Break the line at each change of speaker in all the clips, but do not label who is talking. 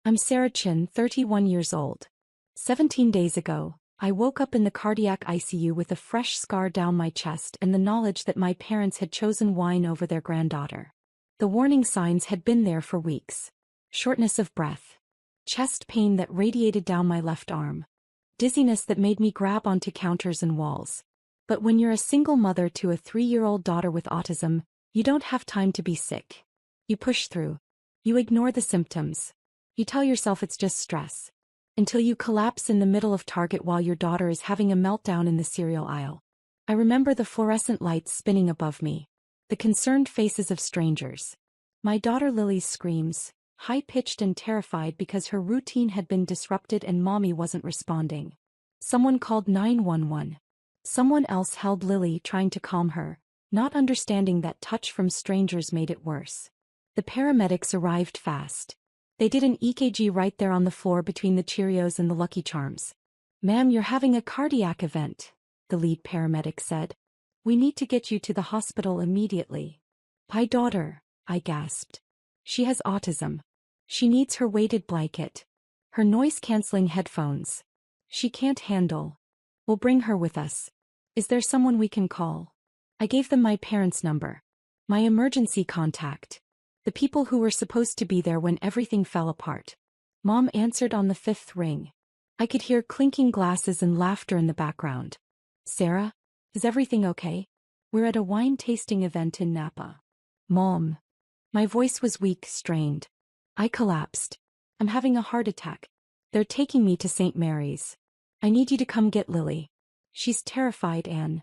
I'm Sarah Chin, 31 years old. 17 days ago, I woke up in the cardiac ICU with a fresh scar down my chest and the knowledge that my parents had chosen wine over their granddaughter. The warning signs had been there for weeks. Shortness of breath. Chest pain that radiated down my left arm. Dizziness that made me grab onto counters and walls. But when you're a single mother to a 3-year-old daughter with autism, you don't have time to be sick. You push through. You ignore the symptoms. You tell yourself it's just stress. Until you collapse in the middle of Target while your daughter is having a meltdown in the cereal aisle. I remember the fluorescent lights spinning above me. The concerned faces of strangers. My daughter Lily's screams, high-pitched and terrified because her routine had been disrupted and mommy wasn't responding. Someone called 911. Someone else held Lily trying to calm her, not understanding that touch from strangers made it worse. The paramedics arrived fast. They did an EKG right there on the floor between the Cheerios and the Lucky Charms. "Ma'am, you're having a cardiac event," the lead paramedic said. "We need to get you to the hospital immediately." "My daughter," I gasped. "She has autism. She needs her weighted blanket. Her noise-canceling headphones. She can't handle. We'll bring her with us. Is there someone we can call?" I gave them my parents' number. My emergency contact. The people who were supposed to be there when everything fell apart. Mom answered on the 5th ring. I could hear clinking glasses and laughter in the background. "Sarah, is everything okay? We're at a wine tasting event in Napa." "Mom." My voice was weak, strained. I collapsed. "I'm having a heart attack. They're taking me to St. Mary's. I need you to come get Lily. She's terrified and..."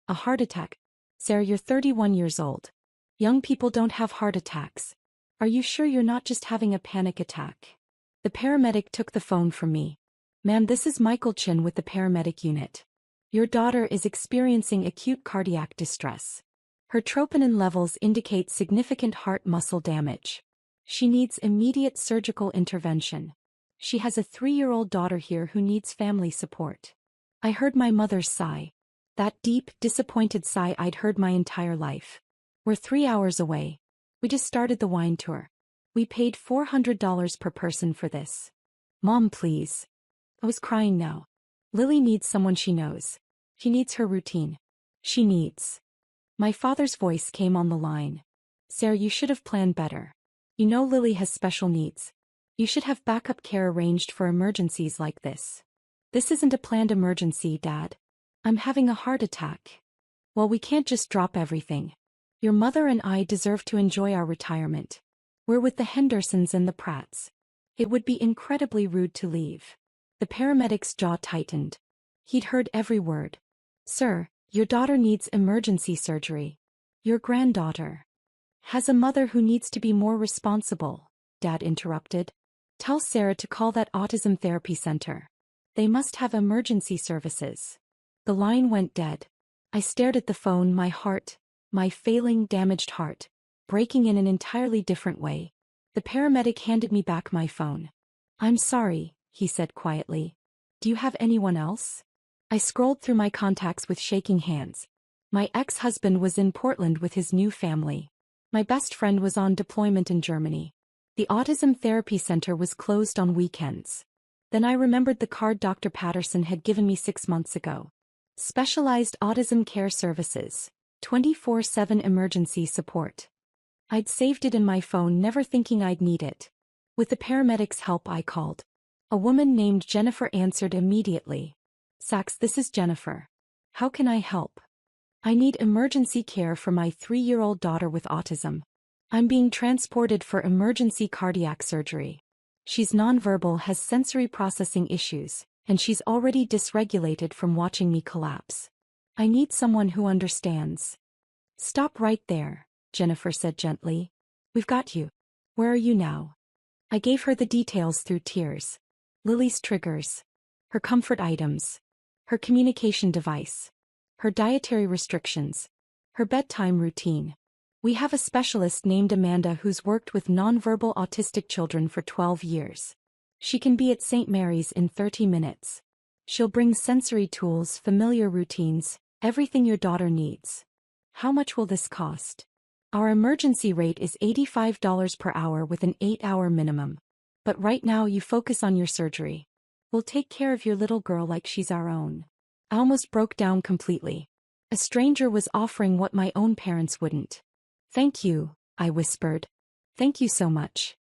"A heart attack? Sarah, you're 31 years old. Young people don't have heart attacks. Are you sure you're not just having a panic attack?" The paramedic took the phone from me. "Ma'am, this is Michael Chin with the paramedic unit. Your daughter is experiencing acute cardiac distress. Her troponin levels indicate significant heart muscle damage. She needs immediate surgical intervention. She has a 3-year-old daughter here who needs family support." I heard my mother's sigh. That deep, disappointed sigh I'd heard my entire life. "We're 3 hours away. We just started the wine tour. We paid $400 per person for this. Mom, please." I was crying now. Lily needs someone she knows. She needs her routine. She needs... My father's voice came on the line. "Sarah, you should have planned better. You know Lily has special needs. You should have backup care arranged for emergencies like this." "This isn't a planned emergency, Dad. I'm having a heart attack." "Well, we can't just drop everything. Your mother and I deserve to enjoy our retirement. We're with the Hendersons and the Pratts. It would be incredibly rude to leave." The paramedic's jaw tightened. He'd heard every word. "Sir, your daughter needs emergency surgery. Your granddaughter has a mother who needs to be more responsible," Dad interrupted. "Tell Sarah to call that autism therapy center. They must have emergency services." The line went dead. I stared at the phone, my heart, my failing, damaged heart, breaking in an entirely different way. The paramedic handed me back my phone. "I'm sorry," he said quietly. "Do you have anyone else?" I scrolled through my contacts with shaking hands. My ex-husband was in Portland with his new family. My best friend was on deployment in Germany. The Autism Therapy Center was closed on weekends. Then I remembered the card Dr. Patterson had given me 6 months ago. Specialized Autism Care Services. 24/7 emergency support. I'd saved it in my phone, never thinking I'd need it. With the paramedics' help, I called. A woman named Jennifer answered immediately. "Sachs, this is Jennifer. How can I help?" "I need emergency care for my 3-year-old daughter with autism. I'm being transported for emergency cardiac surgery. She's nonverbal, has sensory processing issues, and she's already dysregulated from watching me collapse. I need someone who understands." "Stop right there," Jennifer said gently. "We've got you. Where are you now?" I gave her the details through tears. Lily's triggers. Her comfort items. Her communication device. Her dietary restrictions. Her bedtime routine. "We have a specialist named Amanda who's worked with nonverbal autistic children for 12 years. She can be at St. Mary's in 30 minutes. She'll bring sensory tools, familiar routines, everything your daughter needs." "How much will this cost?" "Our emergency rate is $85 per hour with an 8-hour minimum. But right now you focus on your surgery. We'll take care of your little girl like she's our own." I almost broke down completely. A stranger was offering what my own parents wouldn't. "Thank you," I whispered. "Thank you so much.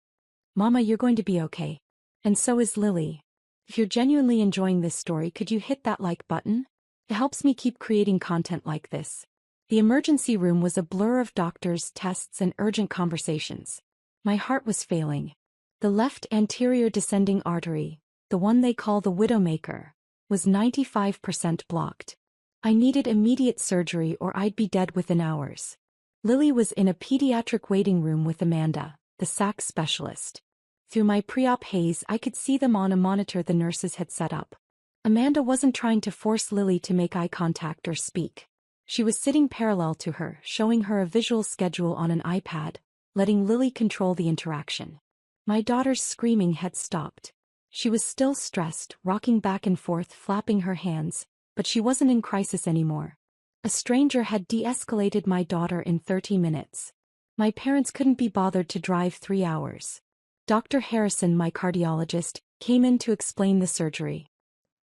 Mama, you're going to be okay. And so is Lily." If you're genuinely enjoying this story, could you hit that like button? It helps me keep creating content like this. The emergency room was a blur of doctors, tests, and urgent conversations. My heart was failing. The left anterior descending artery, the one they call the widowmaker, was 95% blocked. I needed immediate surgery or I'd be dead within hours. Lily was in a pediatric waiting room with Amanda, the SAC specialist. Through my pre-op haze, I could see them on a monitor the nurses had set up. Amanda wasn't trying to force Lily to make eye contact or speak. She was sitting parallel to her, showing her a visual schedule on an iPad, letting Lily control the interaction. My daughter's screaming had stopped. She was still stressed, rocking back and forth, flapping her hands, but she wasn't in crisis anymore. A stranger had de-escalated my daughter in 30 minutes. My parents couldn't be bothered to drive 3 hours. Dr. Harrison, my cardiologist, came in to explain the surgery.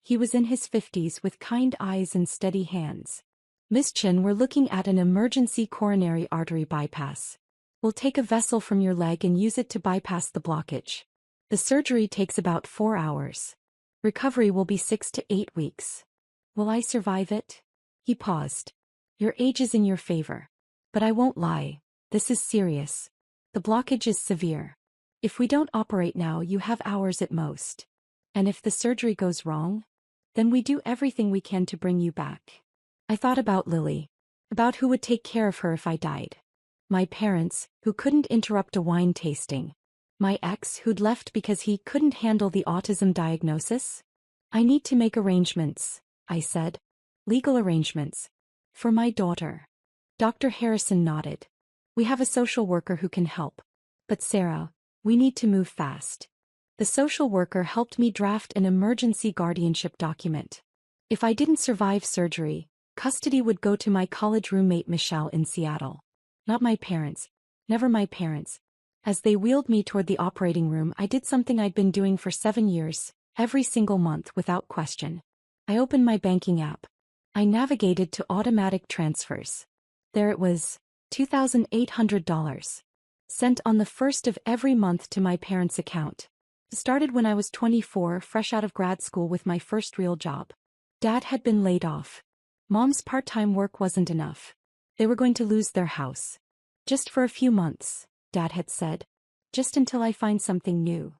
He was in his 50s with kind eyes and steady hands. "Miss Chin, we're looking at an emergency coronary artery bypass. We'll take a vessel from your leg and use it to bypass the blockage. The surgery takes about 4 hours. Recovery will be 6 to 8 weeks. Will I survive it?" He paused. "Your age is in your favor. But I won't lie, this is serious. The blockage is severe. If we don't operate now, you have hours at most. And if the surgery goes wrong, then we do everything we can to bring you back." I thought about Lily. About who would take care of her if I died. My parents, who couldn't interrupt a wine tasting. My ex, who'd left because he couldn't handle the autism diagnosis. "I need to make arrangements," I said. "Legal arrangements. For my daughter." Dr. Harrison nodded. "We have a social worker who can help. But Sarah, we need to move fast." The social worker helped me draft an emergency guardianship document. If I didn't survive surgery, custody would go to my college roommate Michelle in Seattle. Not my parents. Never my parents. As they wheeled me toward the operating room, I did something I'd been doing for 7 years, every single month without question. I opened my banking app. I navigated to automatic transfers. There it was, $2,800. Sent on the first of every month to my parents' account. It started when I was 24, fresh out of grad school with my first real job. Dad had been laid off. Mom's part-time work wasn't enough. They were going to lose their house. "Just for a few months," Dad had said. "Just until I find something new."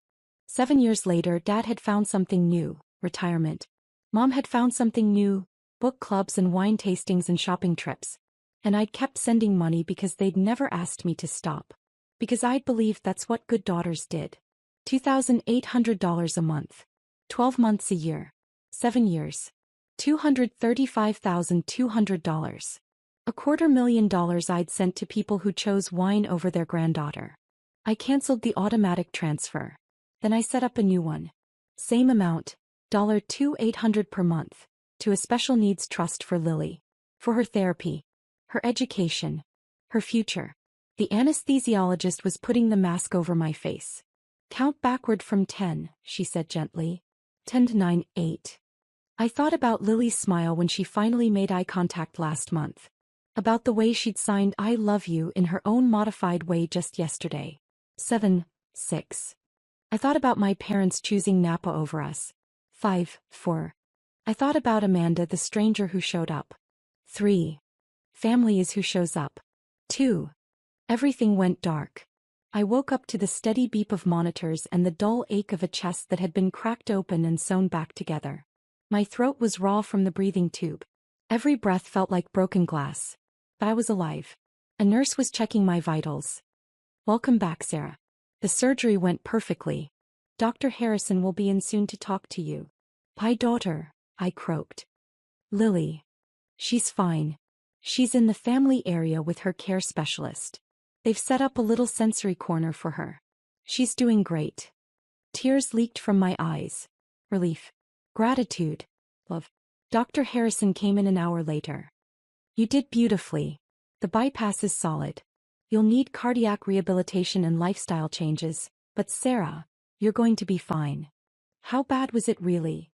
7 years later, Dad had found something new, retirement. Mom had found something new, book clubs and wine tastings and shopping trips. And I'd kept sending money because they'd never asked me to stop. Because I'd believed that's what good daughters did. $2,800 a month. 12 months a year. 7 years. $235,200. $250,000 I'd sent to people who chose wine over their granddaughter. I canceled the automatic transfer. Then I set up a new one. Same amount, $2,800 per month, to a special needs trust for Lily. For her therapy. Her education. Her future. The anesthesiologist was putting the mask over my face. "Count backward from 10, she said gently. 10 to 9, 8. I thought about Lily's smile when she finally made eye contact last month. About the way she'd signed "I love you" in her own modified way just yesterday. 7, 6. I thought about my parents choosing Napa over us. 5, 4. I thought about Amanda, the stranger who showed up. 3. Family is who shows up. 2. Everything went dark. I woke up to the steady beep of monitors and the dull ache of a chest that had been cracked open and sewn back together. My throat was raw from the breathing tube. Every breath felt like broken glass. But I was alive. A nurse was checking my vitals. "Welcome back, Sarah. The surgery went perfectly. Dr. Harrison will be in soon to talk to you." "My daughter," I croaked. "Lily. She's fine. She's in the family area with her care specialist. They've set up a little sensory corner for her. She's doing great." Tears leaked from my eyes. Relief. Gratitude. Love. Dr. Harrison came in an hour later. "You did beautifully. The bypass is solid. You'll need cardiac rehabilitation and lifestyle changes, but Sarah, You're going to be fine. How bad was it really?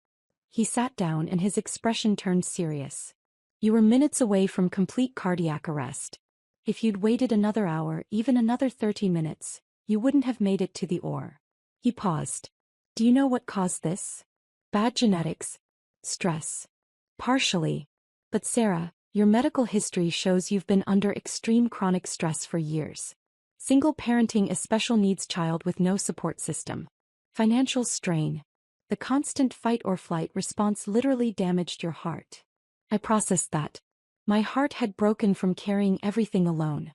He sat down and his expression turned serious. You were minutes away from complete cardiac arrest. If you'd waited another hour, even another 30 minutes, you wouldn't have made it to the OR. He paused. Do you know what caused this? Bad genetics. Stress. Partially. But Sarah, your medical history shows you've been under extreme chronic stress for years. Single parenting a special needs child with no support system. Financial strain. The constant fight or flight response literally damaged your heart. I processed that. My heart had broken from carrying everything alone.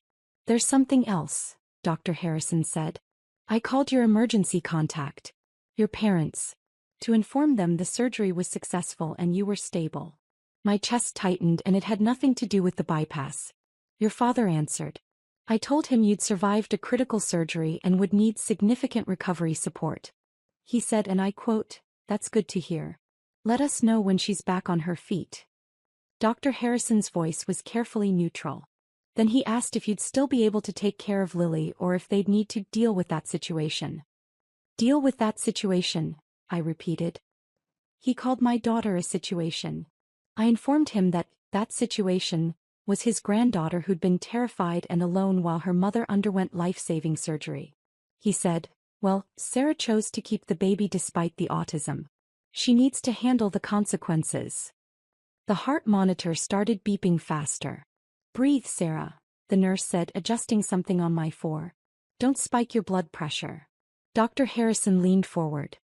There's something else, Dr. Harrison said. I called your emergency contact. Your parents. To inform them the surgery was successful and you were stable. My chest tightened and it had nothing to do with the bypass. Your father answered. I told him you'd survived a critical surgery and would need significant recovery support. He said, and I quote, "That's good to hear. Let us know when she's back on her feet." Dr. Harrison's voice was carefully neutral. Then he asked if you'd still be able to take care of Lily or if they'd need to deal with that situation. Deal with that situation, I repeated. He called my daughter a situation. I informed him that that situation was his granddaughter who'd been terrified and alone while her mother underwent life-saving surgery. He said, well, Sarah chose to keep the baby despite the autism. She needs to handle the consequences. The heart monitor started beeping faster. Breathe, Sarah, the nurse said, adjusting something on my fore. Don't spike your blood pressure. Dr. Harrison leaned forward.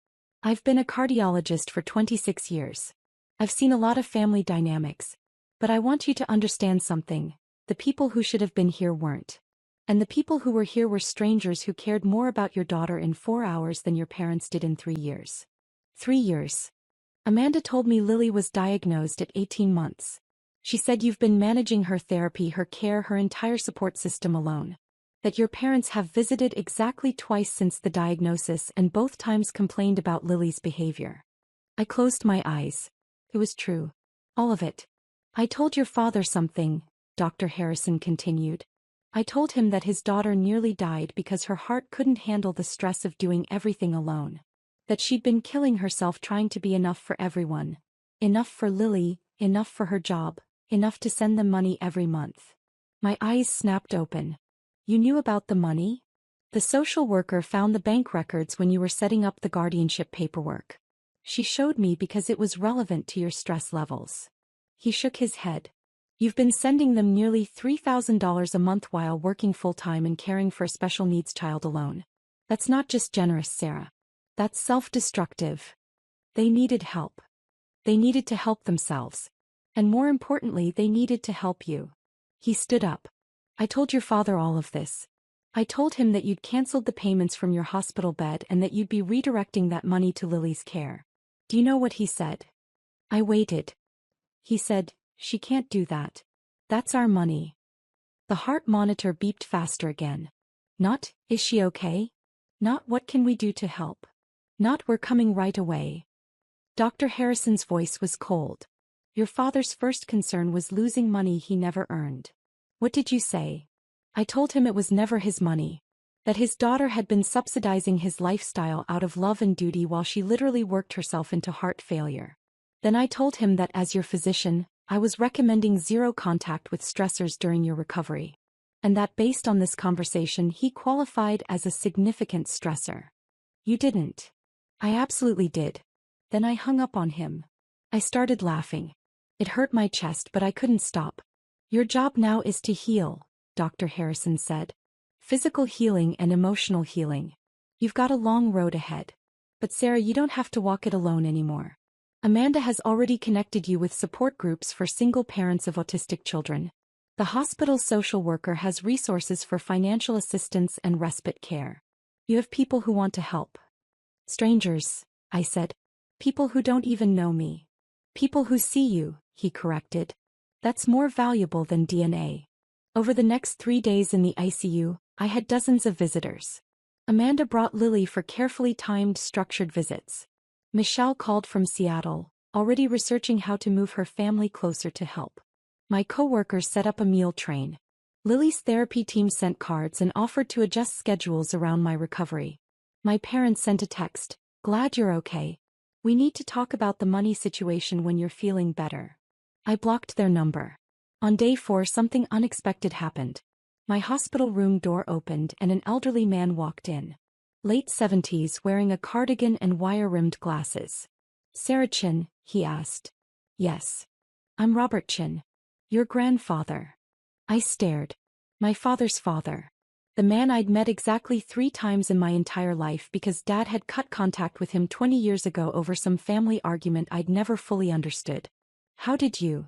I've been a cardiologist for 26 years. I've seen a lot of family dynamics. But I want you to understand something. The people who should have been here weren't. And the people who were here were strangers who cared more about your daughter in 4 hours than your parents did in 3 years. 3 years. Amanda told me Lily was diagnosed at 18 months. She said you've been managing her therapy, her care, her entire support system alone. That your parents have visited exactly twice since the diagnosis and both times complained about Lily's behavior. I closed my eyes. It was true. All of it. I told your father something, Dr. Harrison continued. I told him that his daughter nearly died because her heart couldn't handle the stress of doing everything alone. That she'd been killing herself trying to be enough for everyone. Enough for Lily, enough for her job, enough to send them money every month. My eyes snapped open. You knew about the money? The social worker found the bank records when you were setting up the guardianship paperwork. She showed me because it was relevant to your stress levels. He shook his head. You've been sending them nearly $3,000 a month while working full-time and caring for a special needs child alone. That's not just generous, Sarah. That's self-destructive. They needed help. They needed to help themselves. And more importantly, they needed to help you. He stood up. I told your father all of this. I told him that you'd canceled the payments from your hospital bed and that you'd be redirecting that money to Lily's care. Do you know what he said? I waited. He said, she can't do that. That's our money. The heart monitor beeped faster again. Not, is she okay? Not, what can we do to help? Not, we're coming right away. Dr. Harrison's voice was cold. Your father's first concern was losing money he never earned. What did you say? I told him it was never his money. That his daughter had been subsidizing his lifestyle out of love and duty while she literally worked herself into heart failure. Then I told him that as your physician, I was recommending zero contact with stressors during your recovery. And that based on this conversation he qualified as a significant stressor. You didn't. I absolutely did. Then I hung up on him. I started laughing. It hurt my chest but I couldn't stop. Your job now is to heal, Dr. Harrison said. Physical healing and emotional healing. You've got a long road ahead. But Sarah, you don't have to walk it alone anymore. Amanda has already connected you with support groups for single parents of autistic children. The hospital social worker has resources for financial assistance and respite care. You have people who want to help. Strangers, I said. People who don't even know me. People who see you, he corrected. That's more valuable than DNA. Over the next 3 days in the ICU, I had dozens of visitors. Amanda brought Lily for carefully timed, structured visits. Michelle called from Seattle, already researching how to move her family closer to help. My coworkers set up a meal train. Lily's therapy team sent cards and offered to adjust schedules around my recovery. My parents sent a text. Glad you're okay. We need to talk about the money situation when you're feeling better. I blocked their number. On day 4, something unexpected happened. My hospital room door opened and an elderly man walked in. Late 70s, wearing a cardigan and wire-rimmed glasses. Sarah Chin, he asked. Yes. I'm Robert Chin. Your grandfather. I stared. My father's father. The man I'd met exactly 3 times in my entire life because Dad had cut contact with him 20 years ago over some family argument I'd never fully understood. How did you?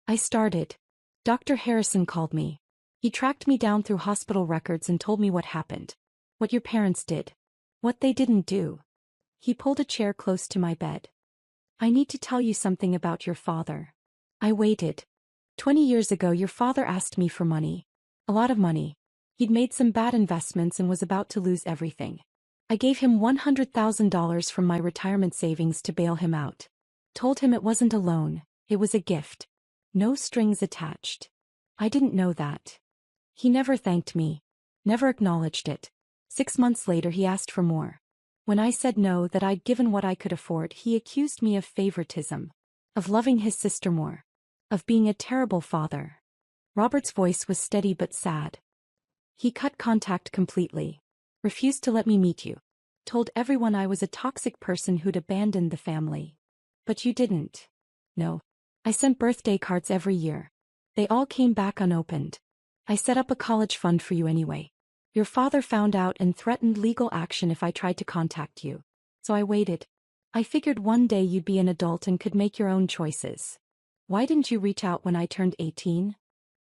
I started. Dr. Harrison called me. He tracked me down through hospital records and told me what happened. What your parents did. What they didn't do. He pulled a chair close to my bed. I need to tell you something about your father. I waited. 20 years ago your father asked me for money. A lot of money. He'd made some bad investments and was about to lose everything. I gave him $100,000 from my retirement savings to bail him out. Told him it wasn't a loan, it was a gift. No strings attached. I didn't know that. He never thanked me. Never acknowledged it. 6 months later he asked for more. When I said no, that I'd given what I could afford, he accused me of favoritism. Of loving his sister more. Of being a terrible father. Robert's voice was steady but sad. He cut contact completely. Refused to let me meet you. Told everyone I was a toxic person who'd abandoned the family. But you didn't. No. I sent birthday cards every year. They all came back unopened. I set up a college fund for you anyway. Your father found out and threatened legal action if I tried to contact you. So I waited. I figured one day you'd be an adult and could make your own choices. Why didn't you reach out when I turned 18?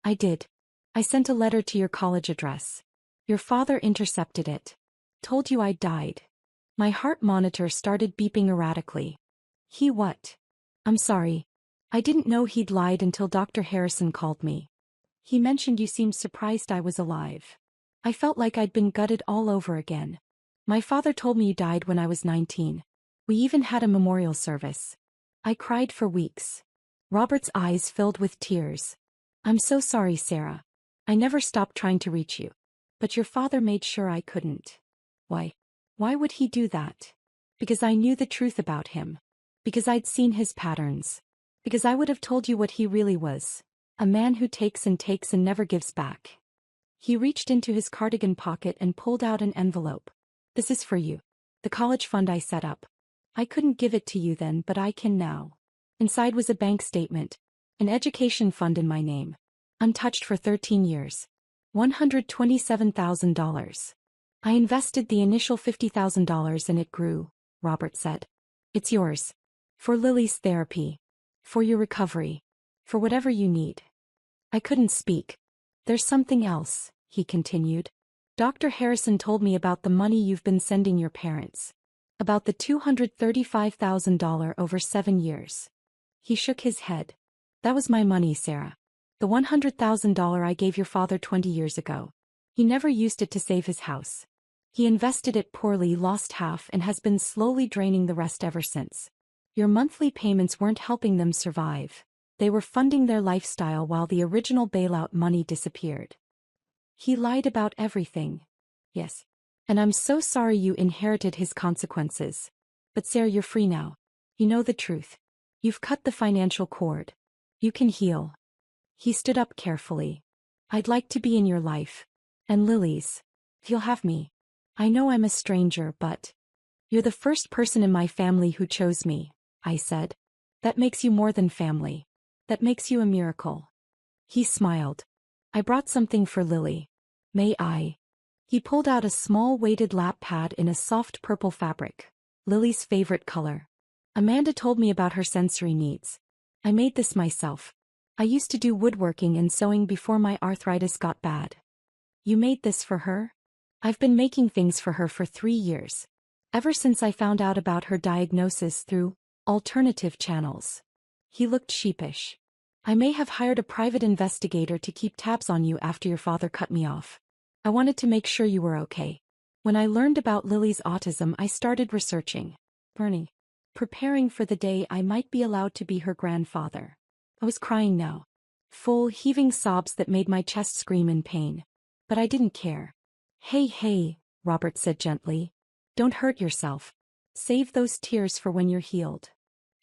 I did. I sent a letter to your college address. Your father intercepted it. Told you I'd died. My heart monitor started beeping erratically. He what? I'm sorry. I didn't know he'd lied until Dr. Harrison called me. He mentioned you seemed surprised I was alive. I felt like I'd been gutted all over again. My father told me you died when I was 19. We even had a memorial service. I cried for weeks. Robert's eyes filled with tears. I'm so sorry, Sarah. I never stopped trying to reach you. But your father made sure I couldn't. Why? Why would he do that? Because I knew the truth about him. Because I'd seen his patterns. Because I would have told you what he really was. A man who takes and never gives back. He reached into his cardigan pocket and pulled out an envelope. This is for you. The college fund I set up. I couldn't give it to you then, but I can now. Inside was a bank statement. An education fund in my name. Untouched for 13 years. $127,000. I invested the initial $50,000 and it grew, Robert said. It's yours. For Lily's therapy. For your recovery. For whatever you need. I couldn't speak. There's something else, he continued. Dr. Harrison told me about the money you've been sending your parents. About the $235,000 over 7 years. He shook his head. That was my money, Sarah. The $100,000 I gave your father 20 years ago. He never used it to save his house. He invested it poorly, lost half, and has been slowly draining the rest ever since. Your monthly payments weren't helping them survive. They were funding their lifestyle while the original bailout money disappeared. He lied about everything. Yes. And I'm so sorry you inherited his consequences. But Sarah, you're free now. You know the truth. You've cut the financial cord. You can heal. He stood up carefully. I'd like to be in your life. And Lily's. If you'll have me. I know I'm a stranger, but you're the first person in my family who chose me, I said. That makes you more than family. That makes you a miracle. He smiled. I brought something for Lily. May I? He pulled out a small weighted lap pad in a soft purple fabric. Lily's favorite color. Amanda told me about her sensory needs. I made this myself. I used to do woodworking and sewing before my arthritis got bad. You made this for her? I've been making things for her for 3 years. Ever since I found out about her diagnosis through alternative channels. He looked sheepish. I may have hired a private investigator to keep tabs on you after your father cut me off. I wanted to make sure you were okay. When I learned about Lily's autism, I started researching. Preparing for the day I might be allowed to be her grandfather. I was crying now. Full, heaving sobs that made my chest scream in pain. But I didn't care. Hey, Robert said gently. Don't hurt yourself. Save those tears for when you're healed.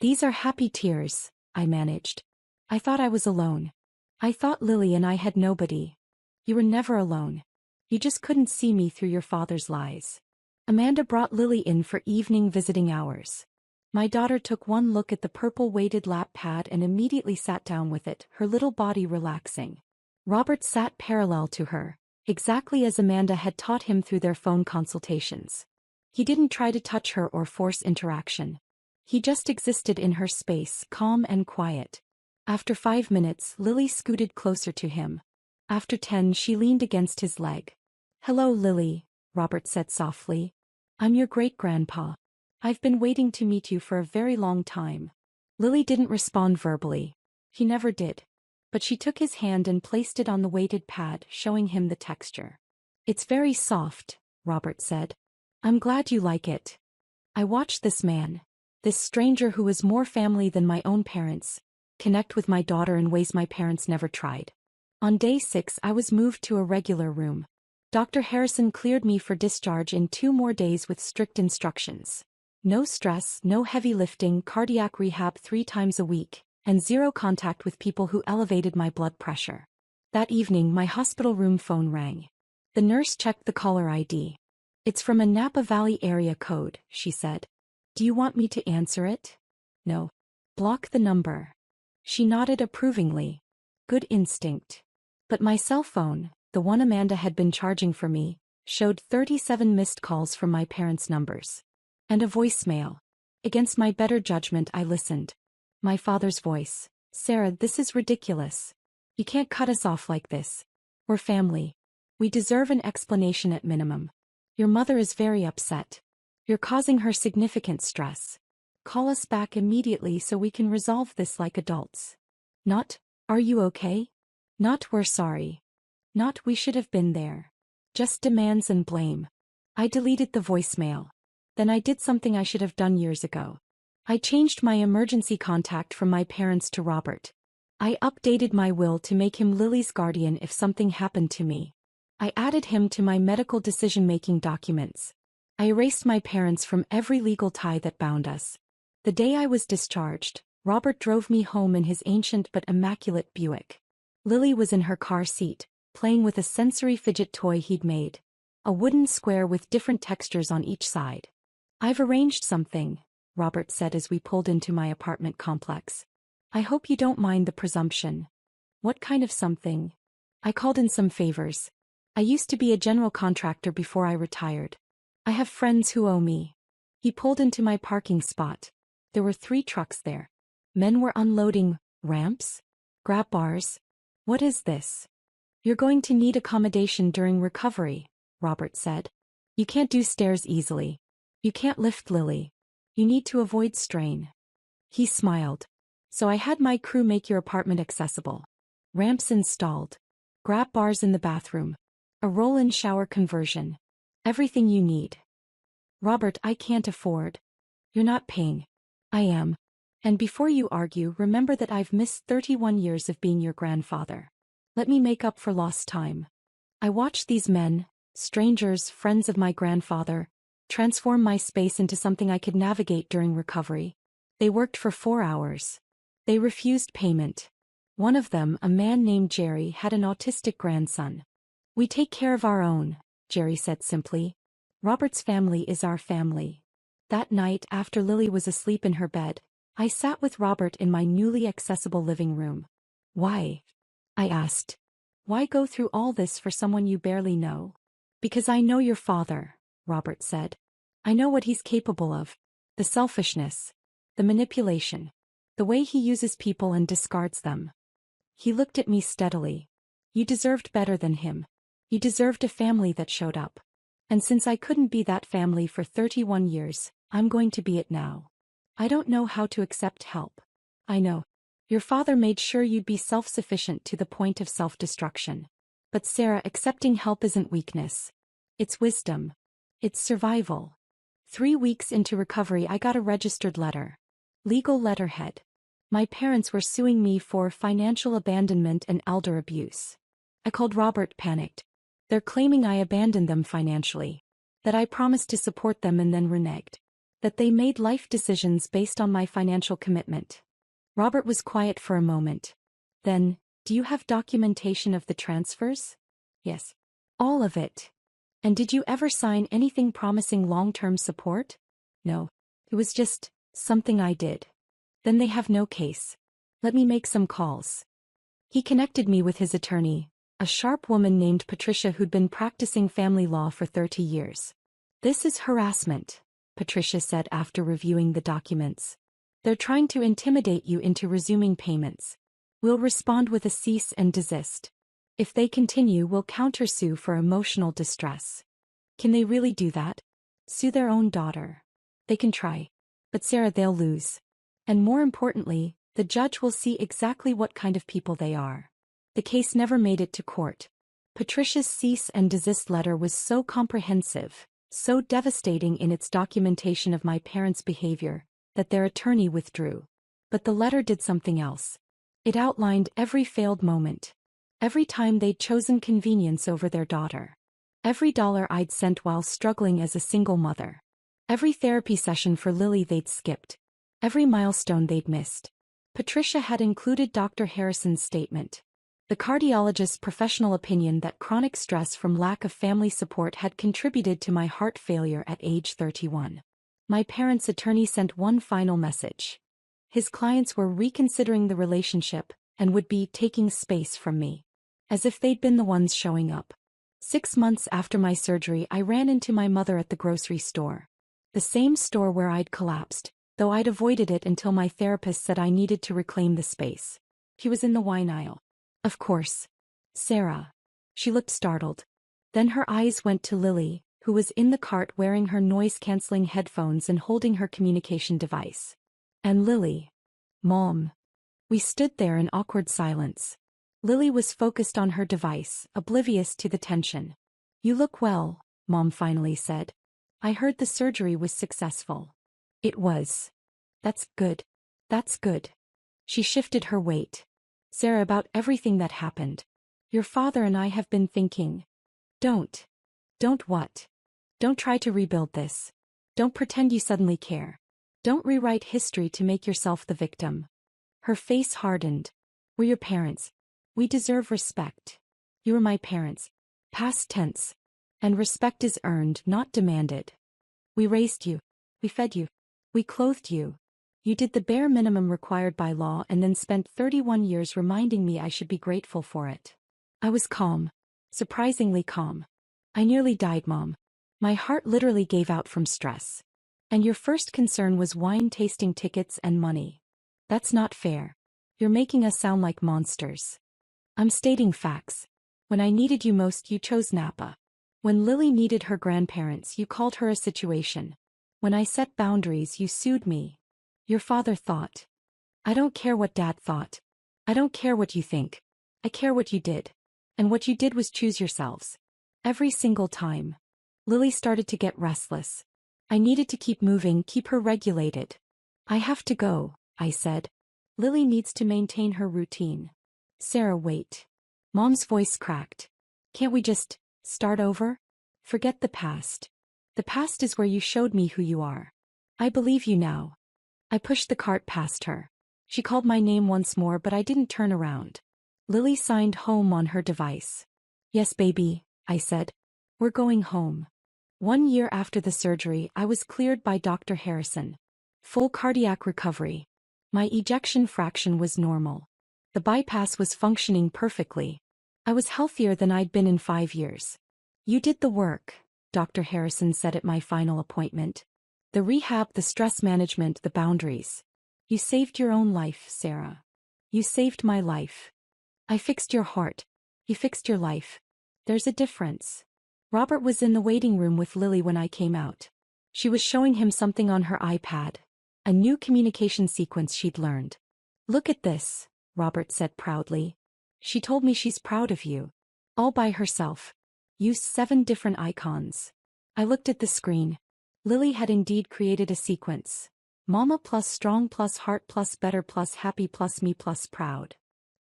These are happy tears, I managed. I thought I was alone. I thought Lily and I had nobody. You were never alone. You just couldn't see me through your father's lies. Amanda brought Lily in for evening visiting hours. My daughter took one look at the purple weighted lap pad and immediately sat down with it, her little body relaxing. Robert sat parallel to her, exactly as Amanda had taught him through their phone consultations. He didn't try to touch her or force interaction. He just existed in her space, calm and quiet. After 5 minutes, Lily scooted closer to him. After 10, she leaned against his leg. "Hello, Lily," Robert said softly. "I'm your great-grandpa. I've been waiting to meet you for a very long time." Lily didn't respond verbally. He never did. But she took his hand and placed it on the weighted pad, showing him the texture. "It's very soft," Robert said. "I'm glad you like it." I watched this man, this stranger who was more family than my own parents, connect with my daughter in ways my parents never tried. On day 6, I was moved to a regular room. Dr. Harrison cleared me for discharge in 2 more days with strict instructions. No stress, no heavy lifting, cardiac rehab 3 times a week, and 0 contact with people who elevated my blood pressure. That evening, my hospital room phone rang. The nurse checked the caller ID. "It's from a Napa Valley area code," she said. "Do you want me to answer it?" "No. Block the number." She nodded approvingly. Good instinct. But my cell phone, the one Amanda had been charging for me, showed 37 missed calls from my parents' numbers. And a voicemail. Against my better judgment, I listened. My father's voice. "Sarah, this is ridiculous. You can't cut us off like this. We're family. We deserve an explanation at minimum. Your mother is very upset. You're causing her significant stress. Call us back immediately so we can resolve this like adults. Not, 'Are you okay?' Not, 'We're sorry.' Not, 'We should have been there.' Just demands and blame." I deleted the voicemail. Then I did something I should have done years ago. I changed my emergency contact from my parents to Robert. I updated my will to make him Lily's guardian if something happened to me. I added him to my medical decision-making documents. I erased my parents from every legal tie that bound us. The day I was discharged, Robert drove me home in his ancient but immaculate Buick. Lily was in her car seat, playing with a sensory fidget toy he'd made. A wooden square with different textures on each side. "I've arranged something," Robert said as we pulled into my apartment complex. "I hope you don't mind the presumption." "What kind of something?" "I called in some favors. I used to be a general contractor before I retired. I have friends who owe me." He pulled into my parking spot. There were 3 trucks there. Men were unloading ramps? Grab bars? "What is this?" "You're going to need accommodation during recovery," Robert said. "You can't do stairs easily. You can't lift Lily. You need to avoid strain." He smiled. "So I had my crew make your apartment accessible. Ramps installed. Grab bars in the bathroom. A roll-in shower conversion. Everything you need." "Robert, I can't afford." "You're not paying." "I am. And before you argue, remember that I've missed 31 years of being your grandfather. Let me make up for lost time." I watched these men, strangers, friends of my grandfather, transform my space into something I could navigate during recovery. They worked for 4 hours. They refused payment. One of them, a man named Jerry, had an autistic grandson. "We take care of our own," Jerry said simply. "Robert's family is our family." That night, after Lily was asleep in her bed, I sat with Robert in my newly accessible living room. "Why?" I asked. "Why go through all this for someone you barely know?" "Because I know your father," Robert said. "I know what he's capable of. The selfishness. The manipulation. The way he uses people and discards them." He looked at me steadily. "You deserved better than him. You deserved a family that showed up. And since I couldn't be that family for 31 years, I'm going to be it now. I don't know how to accept help. I know. Your father made sure you'd be self-sufficient to the point of self-destruction. But Sarah, accepting help isn't weakness. It's wisdom. It's survival." 3 weeks into recovery, I got a registered letter. Legal letterhead. My parents were suing me for financial abandonment and elder abuse. I called Robert, panicked. "They're claiming I abandoned them financially. That I promised to support them and then reneged. That they made life decisions based on my financial commitment. Robert was quiet for a moment. Then, do you have documentation of the transfers? Yes. All of it. And did you ever sign anything promising long-term support? No. It was just something I did. Then they have no case. Let me make some calls. He connected me with his attorney, a sharp woman named Patricia who'd been practicing family law for 30 years. This is harassment, Patricia said after reviewing the documents. They're trying to intimidate you into resuming payments. We'll respond with a cease and desist. If they continue, we'll countersue for emotional distress. Can they really do that? Sue their own daughter. They can try. But Sarah, they'll lose. And more importantly, the judge will see exactly what kind of people they are. The case never made it to court. Patricia's cease and desist letter was so comprehensive, so devastating in its documentation of my parents' behavior, that their attorney withdrew. But the letter did something else. It outlined every failed moment. Every time they'd chosen convenience over their daughter. Every dollar I'd sent while struggling as a single mother. Every therapy session for Lily they'd skipped. Every milestone they'd missed. Patricia had included Dr. Harrison's statement. The cardiologist's professional opinion that chronic stress from lack of family support had contributed to my heart failure at age 31. My parents' attorney sent one final message. His clients were reconsidering the relationship and would be taking space from me. As if they'd been the ones showing up. 6 months after my surgery, I ran into my mother at the grocery store. The same store where I'd collapsed, though I'd avoided it until my therapist said I needed to reclaim the space. He was in the wine aisle. Of course. Sarah. She looked startled. Then her eyes went to Lily, who was in the cart wearing her noise-canceling headphones and holding her communication device. And Lily. Mom. We stood there in awkward silence. Lily was focused on her device, oblivious to the tension. You look well, Mom finally said. I heard the surgery was successful. It was. That's good. That's good. She shifted her weight. Sarah, about everything that happened. Your father and I have been thinking. Don't. Don't what? Don't try to rebuild this. Don't pretend you suddenly care. Don't rewrite history to make yourself the victim. Her face hardened. We're your parents. We deserve respect. You were my parents. Past tense. And respect is earned, not demanded. We raised you. We fed you. We clothed you. You did the bare minimum required by law and then spent 31 years reminding me I should be grateful for it. I was calm. Surprisingly calm. I nearly died, Mom. My heart literally gave out from stress. And your first concern was wine tasting tickets and money. That's not fair. You're making us sound like monsters. I'm stating facts. When I needed you most, you chose Napa. When Lily needed her grandparents, you called her a situation. When I set boundaries, you sued me. Your father thought. I don't care what Dad thought. I don't care what you think. I care what you did. And what you did was choose yourselves. Every single time. Lily started to get restless. I needed to keep moving, keep her regulated. I have to go, I said. Lily needs to maintain her routine. Sarah, wait. Mom's voice cracked. Can't we just start over? Forget the past. The past is where you showed me who you are. I believe you now. I pushed the cart past her. She called my name once more, but I didn't turn around. Lily signed home on her device. Yes, baby, I said. We're going home. 1 year after the surgery, I was cleared by Dr. Harrison. Full cardiac recovery. My ejection fraction was normal. The bypass was functioning perfectly. I was healthier than I'd been in 5 years. You did the work, Dr. Harrison said at my final appointment. The rehab, the stress management, the boundaries. You saved your own life, Sarah. You saved my life. I fixed your heart. You fixed your life. There's a difference. Robert was in the waiting room with Lily when I came out. She was showing him something on her iPad. A new communication sequence she'd learned. Look at this, Robert said proudly. She told me she's proud of you. All by herself. Used 7 different icons. I looked at the screen. Lily had indeed created a sequence. Mama plus strong plus heart plus better plus happy plus me plus proud.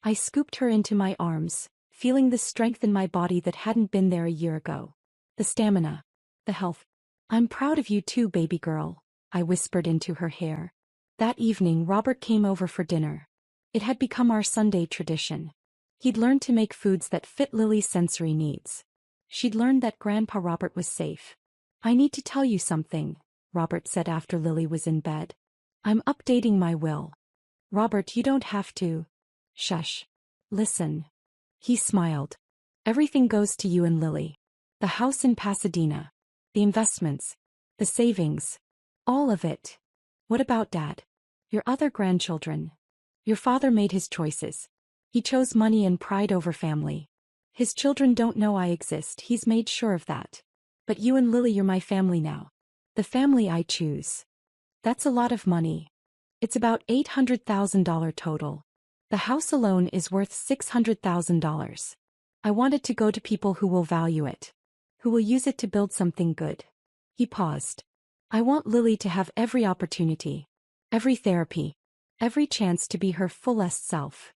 I scooped her into my arms, feeling the strength in my body that hadn't been there a year ago. The stamina. The health. I'm proud of you too, baby girl, I whispered into her hair. That evening Robert came over for dinner. It had become our Sunday tradition. He'd learned to make foods that fit Lily's sensory needs. She'd learned that Grandpa Robert was safe. I need to tell you something, Robert said after Lily was in bed. I'm updating my will. Robert, you don't have to. Shush. Listen. He smiled. Everything goes to you and Lily. The house in Pasadena. The investments. The savings. All of it. What about Dad? Your other grandchildren? Your father made his choices. He chose money and pride over family. His children don't know I exist, he's made sure of that. But you and Lily, you're my family now. The family I choose. That's a lot of money. It's about $800,000 total. The house alone is worth $600,000. I want it to go to people who will value it. Who will use it to build something good. He paused. I want Lily to have every opportunity. Every therapy. Every chance to be her fullest self.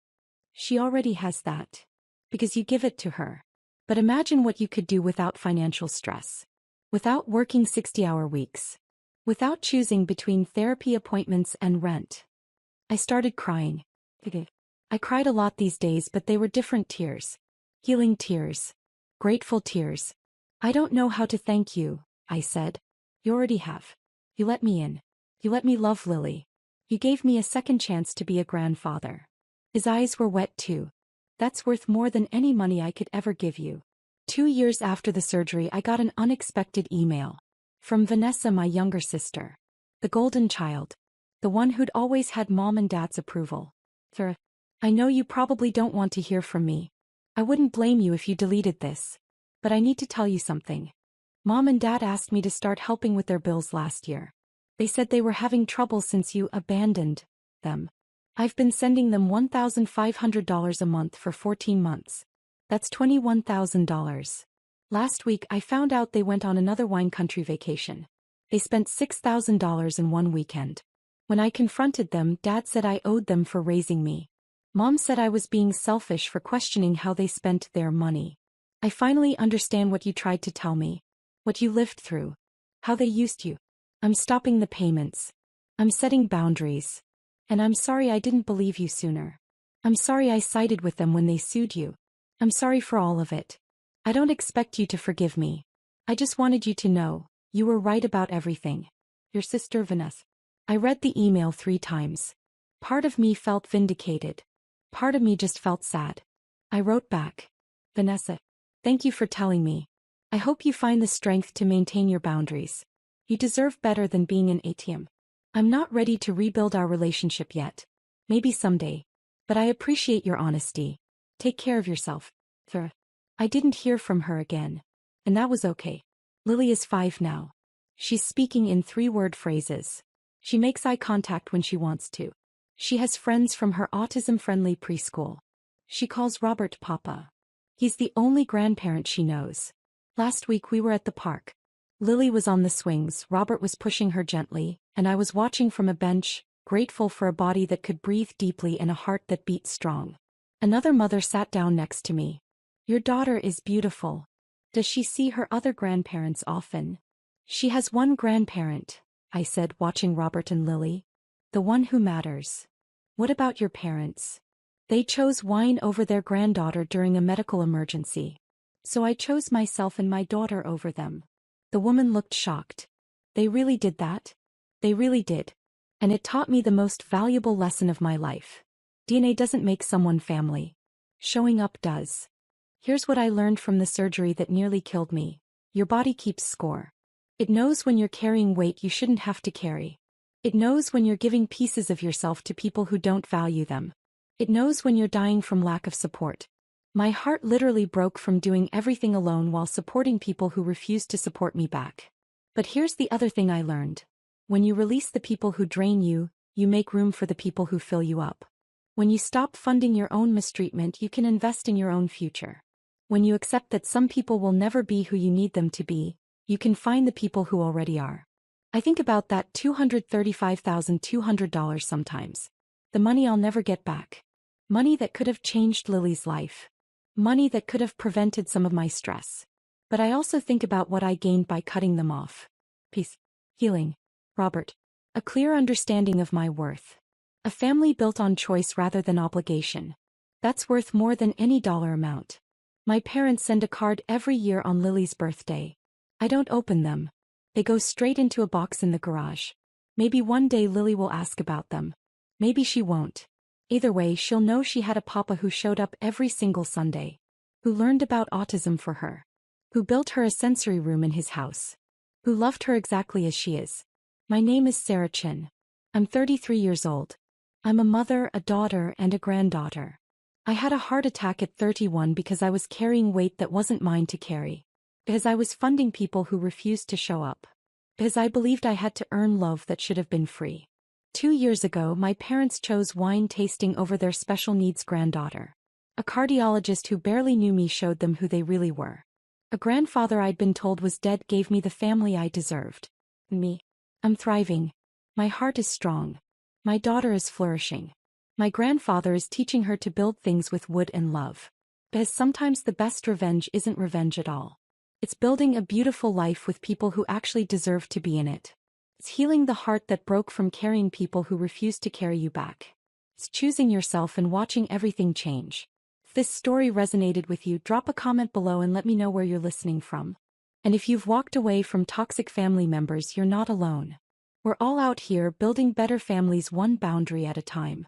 She already has that. Because you give it to her. But imagine what you could do without financial stress. Without working 60-hour weeks. Without choosing between therapy appointments and rent. I started crying. I cried a lot these days, but they were different tears. Healing tears. Grateful tears. I don't know how to thank you, I said. You already have. You let me in. You let me love Lily. You gave me a second chance to be a grandfather. His eyes were wet too. That's worth more than any money I could ever give you. 2 years after the surgery, I got an unexpected email. From Vanessa, my younger sister. The golden child. The one who'd always had Mom and Dad's approval. I know you probably don't want to hear from me. I wouldn't blame you if you deleted this. But I need to tell you something. Mom and Dad asked me to start helping with their bills last year. They said they were having trouble since you abandoned them. I've been sending them $1,500 a month for 14 months. That's $21,000. Last week I found out they went on another wine country vacation. They spent $6,000 in one weekend. When I confronted them, Dad said I owed them for raising me. Mom said I was being selfish for questioning how they spent their money. I finally understand what you tried to tell me. What you lived through. How they used you. I'm stopping the payments. I'm setting boundaries. And I'm sorry I didn't believe you sooner. I'm sorry I sided with them when they sued you. I'm sorry for all of it. I don't expect you to forgive me. I just wanted you to know, you were right about everything. Your sister Vanessa. I read the email 3 times. Part of me felt vindicated. Part of me just felt sad. I wrote back. Vanessa. Thank you for telling me. I hope you find the strength to maintain your boundaries. You deserve better than being an ATM. I'm not ready to rebuild our relationship yet. Maybe someday. But I appreciate your honesty. Take care of yourself. I didn't hear from her again. And that was okay. Lily is 5 now. She's speaking in 3-word phrases. She makes eye contact when she wants to. She has friends from her autism-friendly preschool. She calls Robert Papa. He's the only grandparent she knows. Last week we were at the park. Lily was on the swings, Robert was pushing her gently, and I was watching from a bench, grateful for a body that could breathe deeply and a heart that beat strong. Another mother sat down next to me. Your daughter is beautiful. Does she see her other grandparents often? She has one grandparent, I said, watching Robert and Lily. The one who matters. What about your parents? They chose wine over their granddaughter during a medical emergency. So I chose myself and my daughter over them. The woman looked shocked. They really did that? They really did. And it taught me the most valuable lesson of my life. DNA doesn't make someone family. Showing up does. Here's what I learned from the surgery that nearly killed me. Your body keeps score. It knows when you're carrying weight you shouldn't have to carry. It knows when you're giving pieces of yourself to people who don't value them. It knows when you're dying from lack of support. My heart literally broke from doing everything alone while supporting people who refused to support me back. But here's the other thing I learned. When you release the people who drain you, you make room for the people who fill you up. When you stop funding your own mistreatment, you can invest in your own future. When you accept that some people will never be who you need them to be, you can find the people who already are. I think about that $235,200 sometimes. The money I'll never get back. Money that could have changed Lily's life. Money that could have prevented some of my stress. But I also think about what I gained by cutting them off. Peace. Healing. Robert. A clear understanding of my worth. A family built on choice rather than obligation. That's worth more than any dollar amount. My parents send a card every year on Lily's birthday. I don't open them. They go straight into a box in the garage. Maybe one day Lily will ask about them. Maybe she won't. Either way, she'll know she had a papa who showed up every single Sunday. Who learned about autism for her. Who built her a sensory room in his house. Who loved her exactly as she is. My name is Sarah Chin. I'm 33 years old. I'm a mother, a daughter, and a granddaughter. I had a heart attack at 31 because I was carrying weight that wasn't mine to carry. Because I was funding people who refused to show up. Because I believed I had to earn love that should have been free. 2 years ago, my parents chose wine tasting over their special needs granddaughter. A cardiologist who barely knew me showed them who they really were. A grandfather I'd been told was dead gave me the family I deserved. Me. I'm thriving. My heart is strong. My daughter is flourishing. My grandfather is teaching her to build things with wood and love. Because sometimes the best revenge isn't revenge at all. It's building a beautiful life with people who actually deserve to be in it. It's healing the heart that broke from carrying people who refuse to carry you back. It's choosing yourself and watching everything change. If this story resonated with you, drop a comment below and let me know where you're listening from. And if you've walked away from toxic family members, you're not alone. We're all out here building better families one boundary at a time.